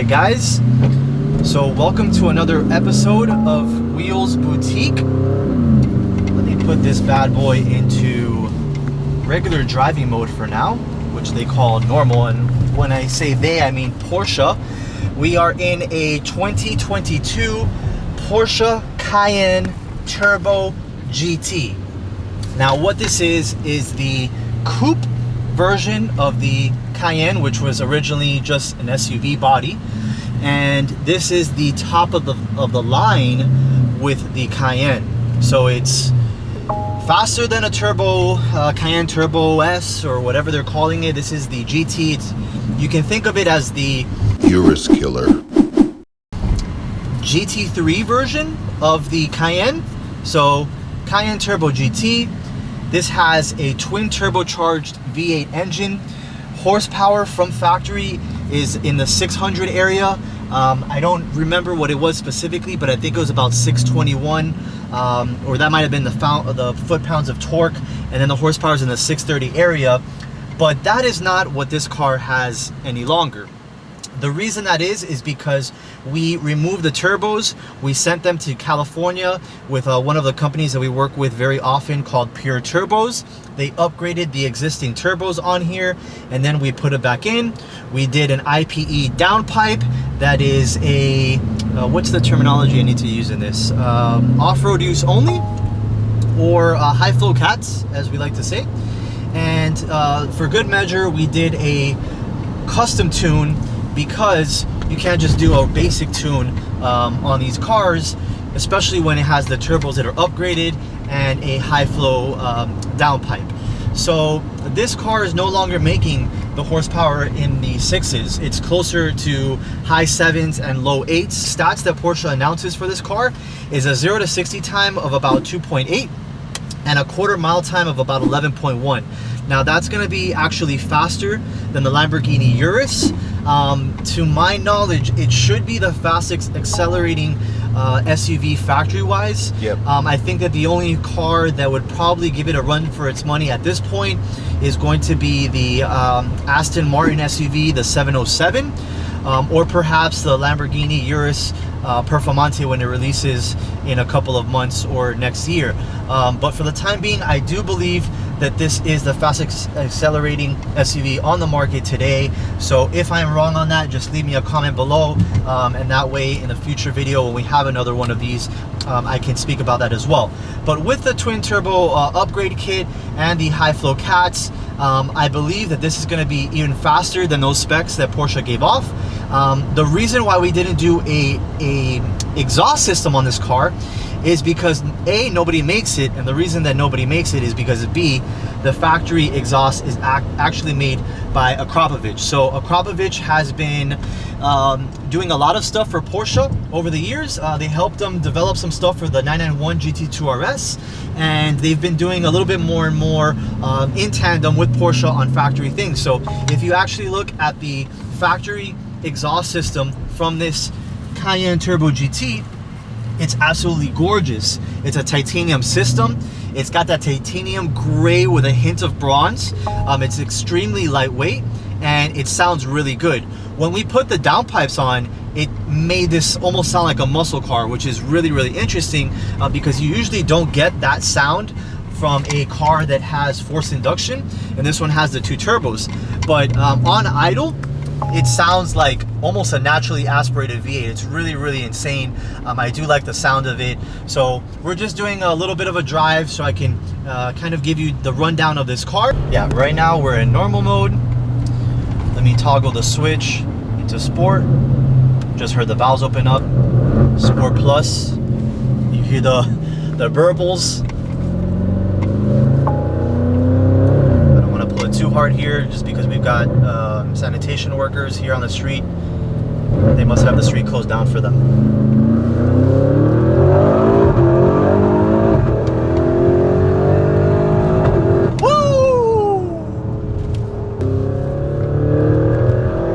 Alright guys, so welcome to another episode of Wheels Boutique. Let me put this bad boy into regular driving mode for now, which they call normal, and when I say they, I mean Porsche. We are in a 2022 Porsche Cayenne Turbo GT. Now what this is the coupe version of the Cayenne, which was originally just an SUV body, and this is the top of the line with the Cayenne. So it's faster than a turbo Cayenne Turbo S or whatever they're calling it. This is the GT. You can think of it as the Urus killer GT3 version of the Cayenne. So Cayenne Turbo GT. This has a twin turbocharged V8 engine. Horsepower from factory is in the 600 area. I don't remember what it was specifically, but I think it was about 621, or that might have been the foot-pounds of torque, and then the horsepower is in the 630 area. But that is not what this car has any longer. The reason that is because we removed the turbos. We sent them to California with one of the companies that we work with very often called Pure Turbos. They upgraded the existing turbos on here, and then we put it back in. We did an IPE downpipe that is a, what's the terminology I need to use in this? Off-road use only, or high flow cats, as we like to say. And for good measure, we did a custom tune, because you can't just do a basic tune on these cars, especially when it has the turbos that are upgraded and a high flow downpipe. So this car is no longer making the horsepower in the 6s. It's closer to high 7s and low 8s. Stats that Porsche announces for this car is a 0 to 60 time of about 2.8 and a quarter mile time of about 11.1. Now that's going to be actually faster than the Lamborghini Urus. To my knowledge, it should be the fastest accelerating SUV factory-wise. Yep. I think that the only car that would probably give it a run for its money at this point is going to be the Aston Martin SUV, the 707, or perhaps the Lamborghini Urus Performante when it releases in a couple of months or next year. But for the time being, I do believe that this is the fastest accelerating SUV on the market today. So if I'm wrong on that, just leave me a comment below, and that way in a future video when we have another one of these, I can speak about that as well. But with the twin turbo upgrade kit and the high flow cats, I believe that this is going to be even faster than those specs that Porsche gave off. The reason why we didn't do a exhaust system on this car is because A, nobody makes it, and the reason that nobody makes it is because B, the factory exhaust is actually made by Akrapovic. So Akrapovic has been doing a lot of stuff for Porsche over the years. They helped them develop some stuff for the 991 GT2 RS, and they've been doing a little bit more and more in tandem with Porsche on factory things. So if you actually look at the factory exhaust system from this Cayenne Turbo GT, it's absolutely gorgeous. It's a titanium system. It's got that titanium gray with a hint of bronze. It's extremely lightweight, and it sounds really good. When we put the downpipes on, it made this almost sound like a muscle car, which is really, really interesting, because you usually don't get that sound from a car that has forced induction, and this one has the two turbos. But on idle, it sounds like almost a naturally aspirated V8. It's really, really insane. I do like the sound of it. So we're just doing a little bit of a drive so I can kind of give you the rundown of this car. Yeah, right now we're in normal mode. Let me toggle the switch into sport. Just heard the valves open up. Sport Plus. You hear the burbles. Too hard here, just because we've got sanitation workers here on the street. They must have the street closed down for them. Woo!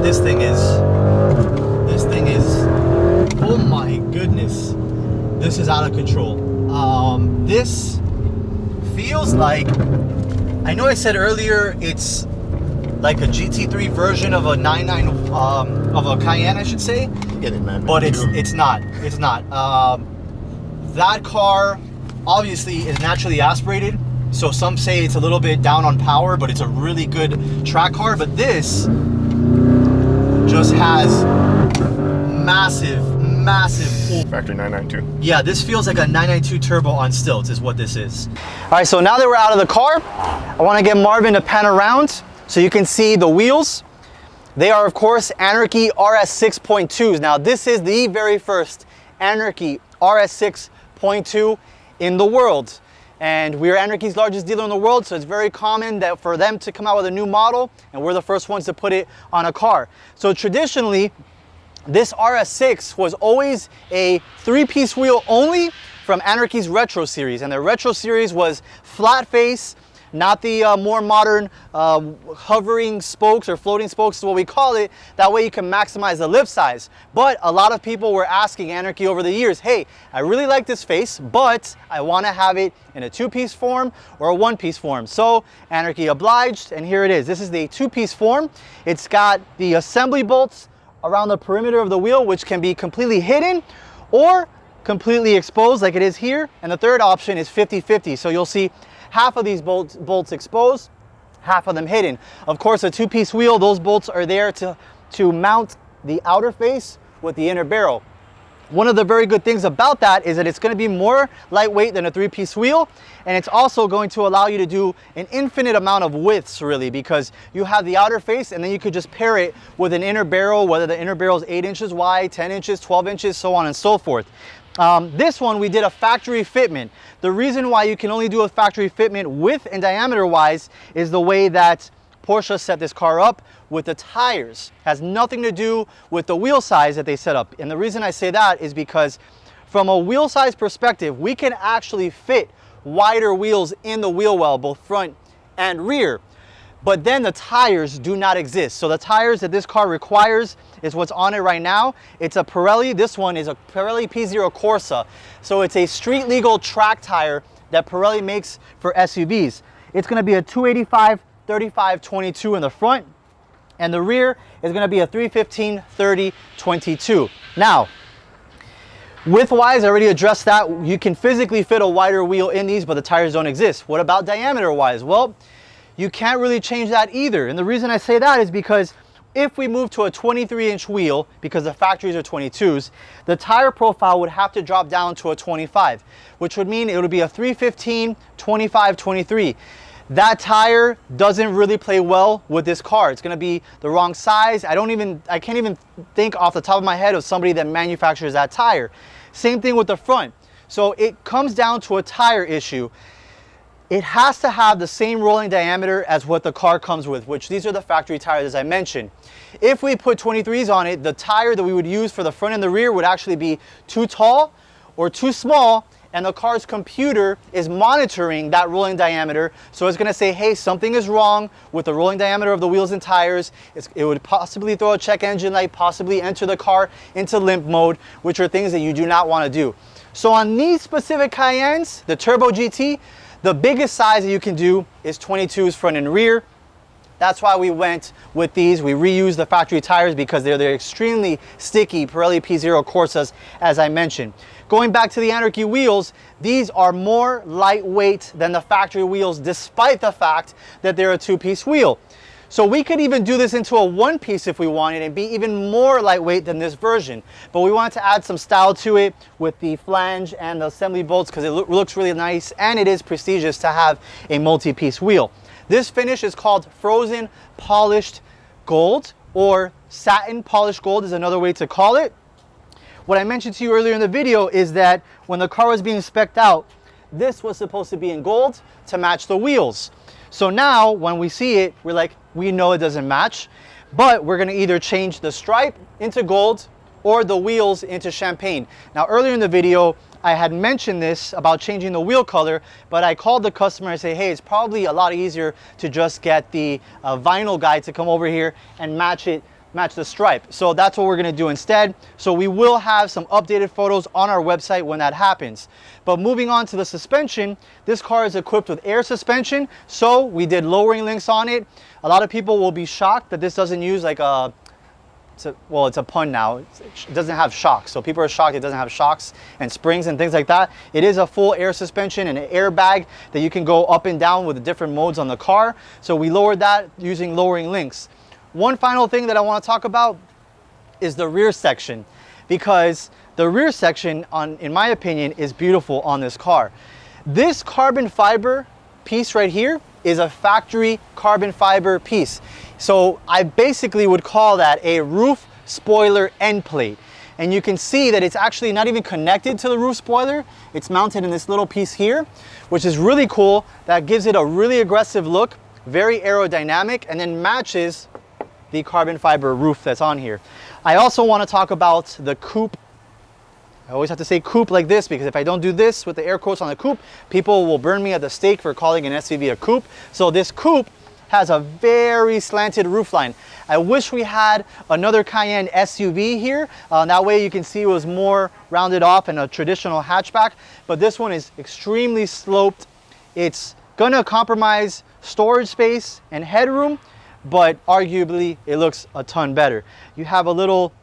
This thing is, oh my goodness, this is out of control. This feels like, I know I said earlier it's like a GT3 version of a 99 of a Cayenne, I should say. But it's not. It's not. That car obviously is naturally aspirated, so some say it's a little bit down on power, but it's a really good track car. But this just has massive factory 992. Yeah, this feels like a 992 turbo on stilts is what this is. All right, so now that we're out of the car, I want to get Marvin to pan around so you can see the wheels. They are, of course, Anarchy RS 6.2s. Now, this is the very first Anarchy RS 6.2 in the world. And we're Anarchy's largest dealer in the world, so it's very common that for them to come out with a new model, and we're the first ones to put it on a car. So traditionally, this RS6 was always a 3-piece wheel only from Anarchy's Retro Series. And the Retro Series was flat face, not the more modern hovering spokes or floating spokes is what we call it. That way you can maximize the lift size. But a lot of people were asking Anarchy over the years, hey, I really like this face, but I want to have it in a 2-piece form or a 1-piece form. So Anarchy obliged, and here it is. This is the 2-piece form. It's got the assembly bolts around the perimeter of the wheel, which can be completely hidden or completely exposed like it is here. And the third option is 50-50. So you'll see half of these bolts exposed, half of them hidden. Of course, a 2-piece wheel, those bolts are there to mount the outer face with the inner barrel. One of the very good things about that is that it's going to be more lightweight than a 3-piece wheel, and it's also going to allow you to do an infinite amount of widths, really, because you have the outer face and then you could just pair it with an inner barrel, whether the inner barrel is 8 inches wide, 10 inches, 12 inches, so on and so forth. This one we did a factory fitment. The reason why you can only do a factory fitment width and diameter wise is the way that Porsche set this car up with the tires. Has nothing to do with the wheel size that they set up. And the reason I say that is because from a wheel size perspective, we can actually fit wider wheels in the wheel well, both front and rear. But then the tires do not exist. So the tires that this car requires is what's on it right now. It's a Pirelli. This one is a Pirelli P0 Corsa. So it's a street legal track tire that Pirelli makes for SUVs. It's going to be a 285/35/22 in the front, and the rear is going to be a 315/30/22. Now, width-wise, I already addressed that. You can physically fit a wider wheel in these, but the tires don't exist. What about diameter-wise? Well, you can't really change that either. And the reason I say that is because if we move to a 23-inch wheel, because the factories are 22s, the tire profile would have to drop down to a 25, which would mean it would be a 315/25/23. That tire doesn't really play well with this car. It's going to be the wrong size. I can't even think off the top of my head of somebody that manufactures that tire. Same thing with the front. So it comes down to a tire issue. It has to have the same rolling diameter as what the car comes with, which these are the factory tires as I mentioned. If we put 23s on it, the tire that we would use for the front and the rear would actually be too tall or too small, and the car's computer is monitoring that rolling diameter. So it's gonna say, hey, something is wrong with the rolling diameter of the wheels and tires. It would possibly throw a check engine light, possibly enter the car into limp mode, which are things that you do not wanna do. So on these specific Cayennes, the Turbo GT, the biggest size that you can do is 22s front and rear. That's why we went with these. We reused the factory tires because they're extremely sticky Pirelli P0 Corsas, as I mentioned. Going back to the Anarchy wheels, these are more lightweight than the factory wheels, despite the fact that they're a 2-piece wheel. So we could even do this into a 1-piece if we wanted and be even more lightweight than this version. But we wanted to add some style to it with the flange and the assembly bolts because it looks really nice, and it is prestigious to have a multi-piece wheel. This finish is called Frozen Polished Gold, or Satin Polished Gold is another way to call it. What I mentioned to you earlier in the video is that when the car was being spec'd out, this was supposed to be in gold to match the wheels. So now when we see it, we're like, we know it doesn't match, but we're gonna either change the stripe into gold or the wheels into champagne. Now earlier in the video, I had mentioned this about changing the wheel color, but I called the customer and say, hey, it's probably a lot easier to just get the vinyl guy to come over here and match it match the stripe. So that's what we're gonna do instead. So we will have some updated photos on our website when that happens. But moving on to the suspension, this car is equipped with air suspension. So we did lowering links on it. A lot of people will be shocked that this doesn't use like a, well, it's a pun now. It doesn't have shocks. So people are shocked it doesn't have shocks and springs and things like that. It is a full air suspension and an airbag that you can go up and down with the different modes on the car. So we lowered that using lowering links. One final thing that I want to talk about is the rear section, because the rear section, in my opinion, is beautiful on this car. This carbon fiber piece right here is a factory carbon fiber piece. So I basically would call that a roof spoiler end plate. And you can see that it's actually not even connected to the roof spoiler. It's mounted in this little piece here, which is really cool. That gives it a really aggressive look, very aerodynamic, and then matches the carbon fiber roof that's on here. I also want to talk about the coupe. I always have to say coupe like this, because if I don't do this with the air quotes on the coupe, people will burn me at the stake for calling an SUV a coupe. So this coupe has a very slanted roofline. I wish we had another Cayenne SUV here. That way you can see it was more rounded off and a traditional hatchback, but this one is extremely sloped. It's gonna compromise storage space and headroom, but arguably it looks a ton better. You have a little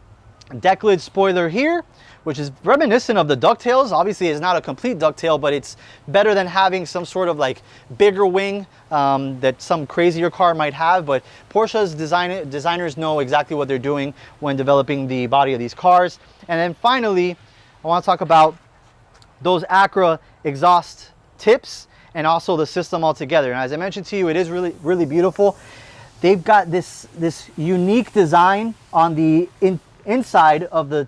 deck lid spoiler here, which is reminiscent of the ducktails. Obviously it's not a complete ducktail, but it's better than having some sort of like bigger wing that some crazier car might have. But Porsche's designers know exactly what they're doing when developing the body of these cars. And then finally, I want to talk about those Acura exhaust tips and also the system altogether. And as I mentioned to you, it is really, really beautiful. They've got this unique design on the inside of the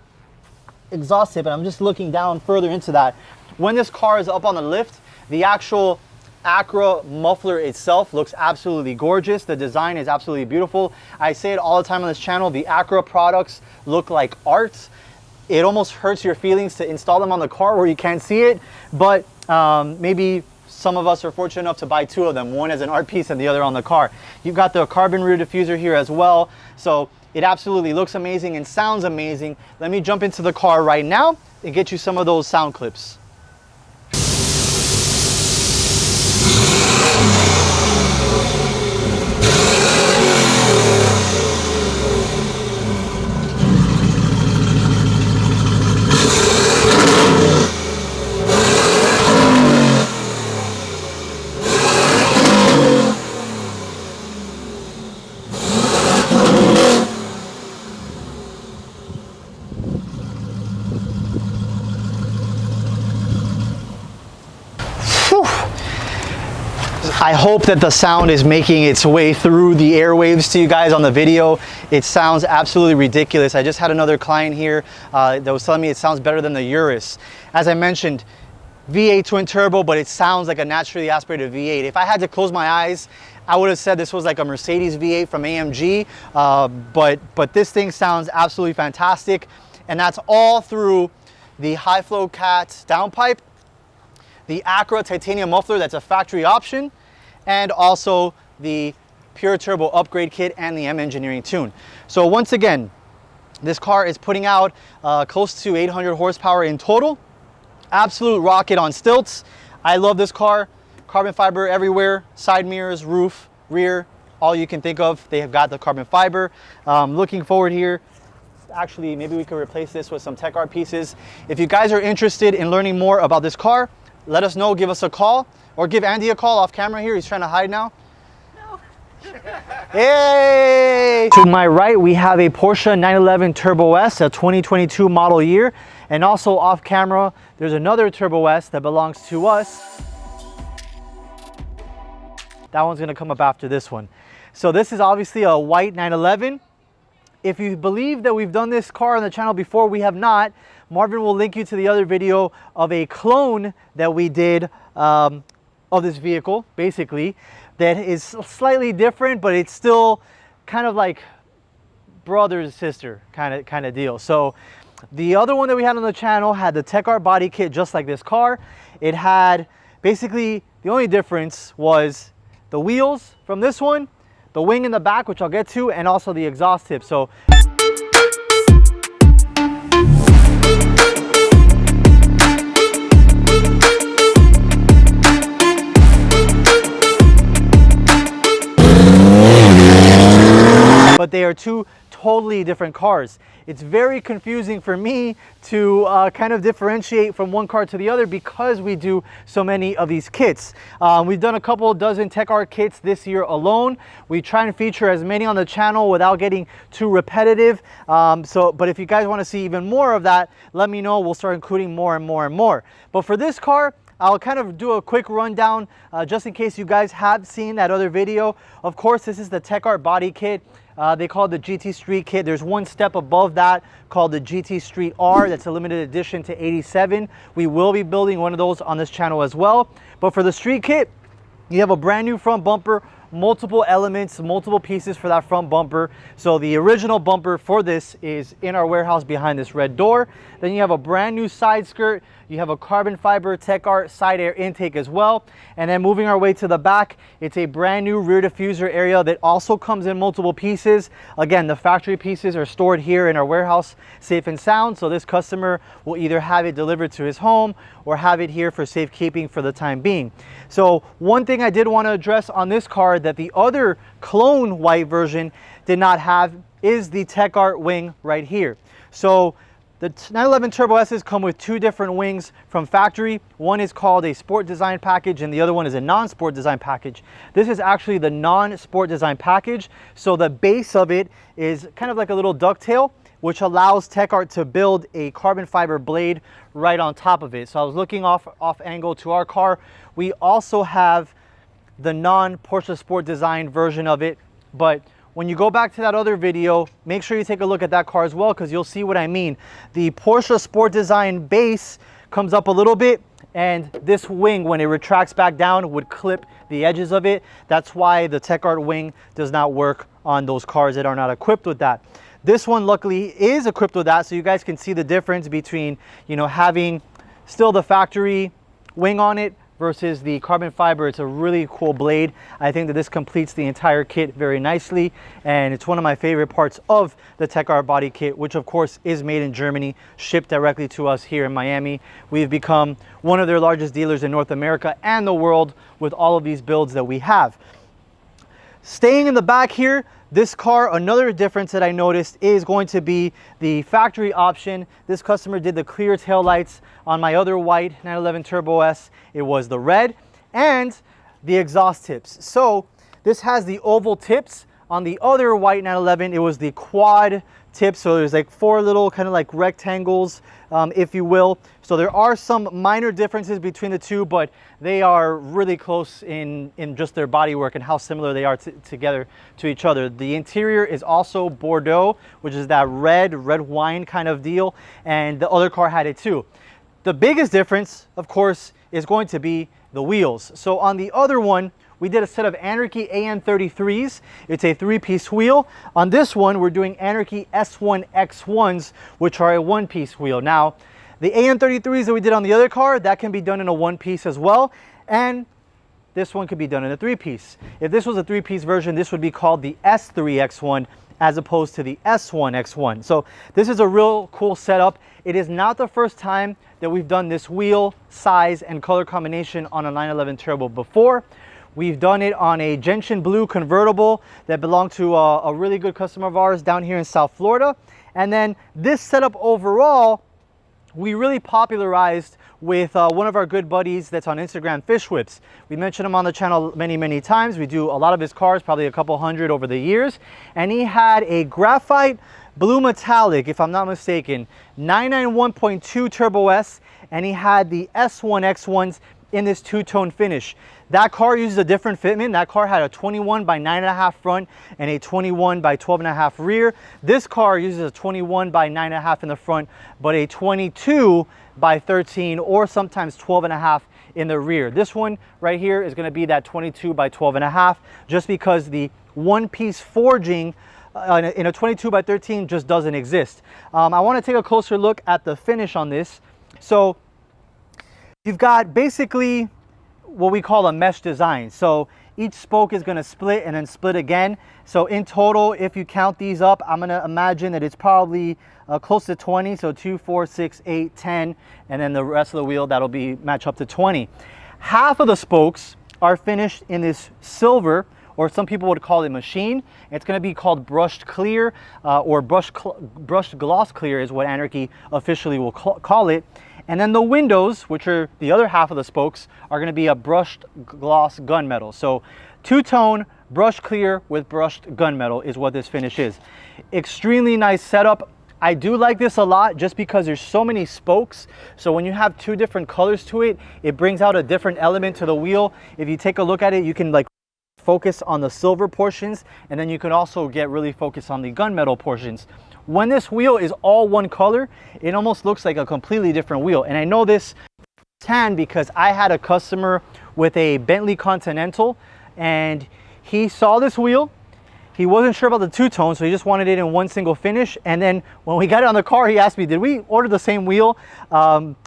exhaust tip, and I'm just looking down further into that. When this car is up on the lift, the actual Acura muffler itself looks absolutely gorgeous. The design is absolutely beautiful. I say it all the time on this channel, the Acura products look like art. It almost hurts your feelings to install them on the car where you can't see it, but maybe some of us are fortunate enough to buy two of them, one as an art piece and the other on the car. You've got the carbon rear diffuser here as well, so it absolutely looks amazing and sounds amazing. Let me jump into the car right now and get you some of those sound clips. I hope that the sound is making its way through the airwaves to you guys on the video. It sounds absolutely ridiculous. I just had another client here that was telling me it sounds better than the Urus. As I mentioned, V8 twin turbo, but it sounds like a naturally aspirated V8. If I had to close my eyes, I would have said this was like a Mercedes V8 from AMG, but this thing sounds absolutely fantastic. And that's all through the high flow cat downpipe, the Acura titanium muffler that's a factory option, and also the pure turbo upgrade kit and the M engineering tune. So once again, this car is putting out close to 800 horsepower in total. Absolute rocket on stilts. I love this car. Carbon fiber everywhere, side mirrors, roof, rear, all you can think of. They have got the carbon fiber. Looking forward here. Actually, maybe we could replace this with some TechArt pieces. If you guys are interested in learning more about this car, let us know, give us a call, or give Andy a call off camera here. He's trying to hide now. No. Hey! To my right, we have a Porsche 911 Turbo S, a 2022 model year. And also off camera, there's another Turbo S that belongs to us. That one's gonna come up after this one. So this is obviously a white 911. If you believe that we've done this car on the channel before, we have not. Marvin will link you to the other video of a clone that we did of this vehicle, basically, that is slightly different, but it's still kind of like brother and sister kind of deal. So the other one that we had on the channel had the TechArt body kit just like this car. It had basically, the only difference was the wheels from this one, the wing in the back, which I'll get to, and also the exhaust tip. So but they are two totally different cars. It's very confusing for me to kind of differentiate from one car to the other because we do so many of these kits. We've done a couple dozen TechArt kits this year alone. We try and feature as many on the channel without getting too repetitive. But if you guys want to see even more of that, let me know. We'll start including more and more and more. But for this car, I'll kind of do a quick rundown just in case you guys have seen that other video. Of course, this is the TechArt body kit. They call it the GT Street Kit. There's one step above that called the GT Street R. That's a limited edition to 87. We will be building one of those on this channel as well. But for the Street Kit, you have a brand new front bumper, multiple elements, multiple pieces for that front bumper. So the original bumper for this is in our warehouse behind this red door. Then you have a brand new side skirt. You have a carbon fiber TechArt side air intake as well. And then moving our way to the back, it's a brand new rear diffuser area that also comes in multiple pieces. Again, the factory pieces are stored here in our warehouse safe and sound. So this customer will either have it delivered to his home or have it here for safekeeping for the time being. So one thing I did want to address on this car that the other clone white version did not have is the TechArt wing right here. So the 911 Turbo S's come with two different wings from factory. One is called a sport design package and the other one is a non-sport design package. This is actually the non-sport design package. So the base of it is kind of like a little ducktail, which allows TechArt to build a carbon fiber blade right on top of it. So I was looking off angle to our car. We also have the non-Porsche Sport Design version of it, but when you go back to that other video, make sure you take a look at that car as well because you'll see what I mean. The Porsche Sport Design base comes up a little bit and this wing, when it retracts back down, would clip the edges of it. That's why the TechArt wing does not work on those cars that are not equipped with that. This one luckily is equipped with that, so you guys can see the difference between, you know, having still the factory wing on it versus the carbon fiber. It's a really cool blade. I think that this completes the entire kit very nicely, and it's one of my favorite parts of the TechArt body kit, which of course is made in Germany, shipped directly to us here in Miami. We've become one of their largest dealers in North America and the world with all of these builds that we have. Staying in the back here, this car, another difference that I noticed is going to be the factory option. This customer did the clear taillights. On my other white 911 Turbo S, it was the red, and the exhaust tips. So this has the oval tips. On the other white 911, it was the quad tips. So there's like four little kind of like rectangles, if you will. So there are some minor differences between the two, but they are really close in just their bodywork and how similar they are together to each other. The interior is also Bordeaux, which is that red wine kind of deal, and the other car had it too. The biggest difference, of course, is going to be the wheels. So on the other one, we did a set of Anarchy AN33s. It's a three-piece wheel. On this one, we're doing Anarchy S1X1s, which are a one-piece wheel. Now, the AN33s that we did on the other car, that can be done in a one-piece as well. And this one could be done in a three-piece. If this was a three-piece version, this would be called the S3X1 as opposed to the S1X1. So this is a real cool setup. It is not the first time that we've done this wheel, size, and color combination on a 911 Turbo before. We've done it on a gentian blue convertible that belonged to a really good customer of ours down here in South Florida. And then this setup overall, we really popularized with one of our good buddies that's on Instagram, Fish Whips. We mentioned him on the channel many times. We do a lot of his cars, probably a couple hundred over the years. And he had a graphite blue metallic, if I'm not mistaken, 991.2 Turbo S, and he had the S1X1s in this two-tone finish. That car uses a different fitment. That car had a 21 by 9.5 front and a 21 by 12.5 rear. This car uses a 21 by 9.5 in the front, but a 22 by 13 or sometimes 12.5 in the rear. This one right here is going to be that 22 by 12.5, just because the one-piece forging in a 22 by 13 just doesn't exist. I want to take a closer look at the finish on this. So you've got basically what we call a mesh design. So each spoke is going to split and then split again. So in total, if you count these up, I'm going to imagine that it's probably close to 20. So 2, 4, 6, 8, 10, and then the rest of the wheel, that'll be match up to 20. Half of the spokes are finished in this silver, or some people would call it machine. It's going to be called brushed clear, or brushed gloss clear is what Anarchy officially will call it. And then the windows, which are the other half of the spokes, are going to be a brushed gloss gunmetal. So two-tone brushed clear with brushed gunmetal is what this finish is. Extremely nice setup. I do like this a lot just because there's so many spokes. So when you have two different colors to it, it brings out a different element to the wheel. If you take a look at it, you can like focus on the silver portions, and then you can also get really focused on the gunmetal portions. When this wheel is all one color, it almost looks like a completely different wheel. And I know this firsthand because I had a customer with a Bentley Continental, and he saw this wheel. He wasn't sure about the two-tone, so he just wanted it in one single finish. And then when we got it on the car, he asked me, did we order the same wheel?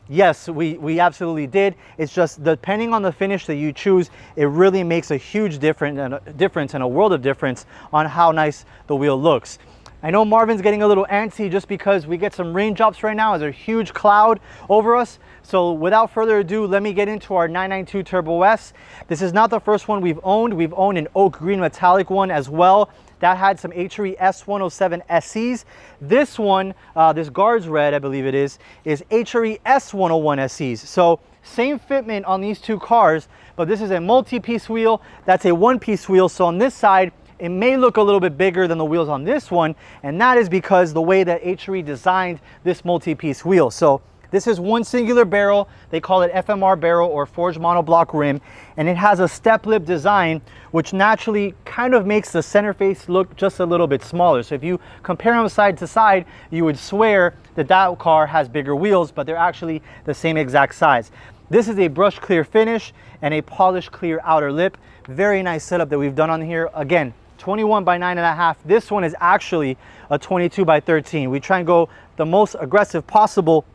Yes, we absolutely did. It's just depending on the finish that you choose, it really makes a huge difference and a world of difference on how nice the wheel looks. I know Marvin's getting a little antsy just because we get some raindrops right now. There's a huge cloud over us. So without further ado, let me get into our 992 Turbo S. This is not the first one we've owned. We've owned an oak green metallic one as well. That had some HRE S107 SEs. This one, this Guards Red, I believe it is HRE S101 SEs. So same fitment on these two cars, but this is a multi-piece wheel. That's a one-piece wheel. So on this side, it may look a little bit bigger than the wheels on this one, and that is because the way that HRE designed this multi-piece wheel. So this is one singular barrel. They call it FMR barrel or forged monoblock rim, and it has a step lip design, which naturally kind of makes the center face look just a little bit smaller. So if you compare them side to side, you would swear that that car has bigger wheels, but they're actually the same exact size. This is a brushed clear finish and a polished clear outer lip. Very nice setup that we've done on here. Again, 21 by 9.5. This one is actually a 22 by 13. We try and go the most aggressive possible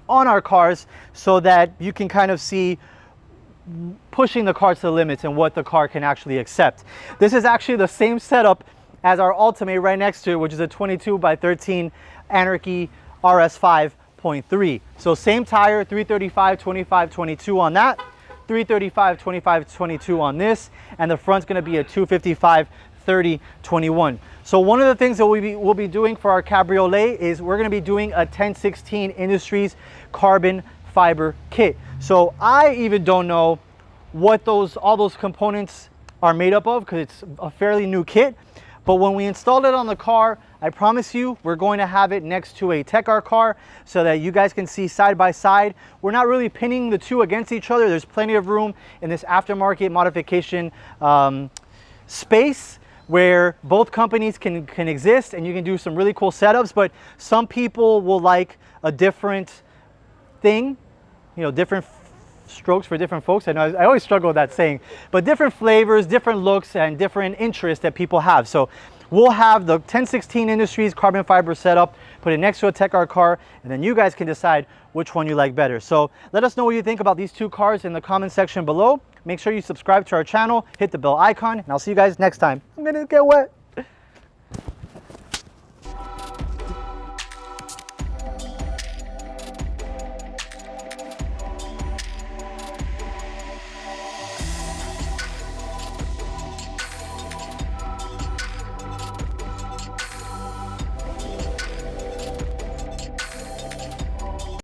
on our cars so that you can kind of see pushing the car to the limits and what the car can actually accept. This is actually the same setup as our Ultimate right next to it, which is a 22 by 13 Anarchy RS 5.3. So same tire, 335, 25, 22 on that, 335, 25, 22 on this, and the front's gonna be a 255, 30, 21. So one of the things that we'll be doing for our cabriolet is we're going to be doing a 1016 Industries carbon fiber kit. So I even don't know what all those components are made up of because it's a fairly new kit. But when we installed it on the car, I promise you we're going to have it next to a TechArt car so that you guys can see side by side. We're not really pinning the two against each other. There's plenty of room in this aftermarket modification space where both companies can exist, and you can do some really cool setups. But some people will like a different thing, you know, different strokes for different folks. I know I always struggle with that saying, but different flavors, different looks, and different interests that people have. So we'll have the 1016 Industries carbon fiber setup, put it next to a TechArt car, and then you guys can decide which one you like better. So let us know what you think about these two cars in the comment section below. Make sure you subscribe to our channel, hit the bell icon, and I'll see you guys next time. I'm gonna get wet.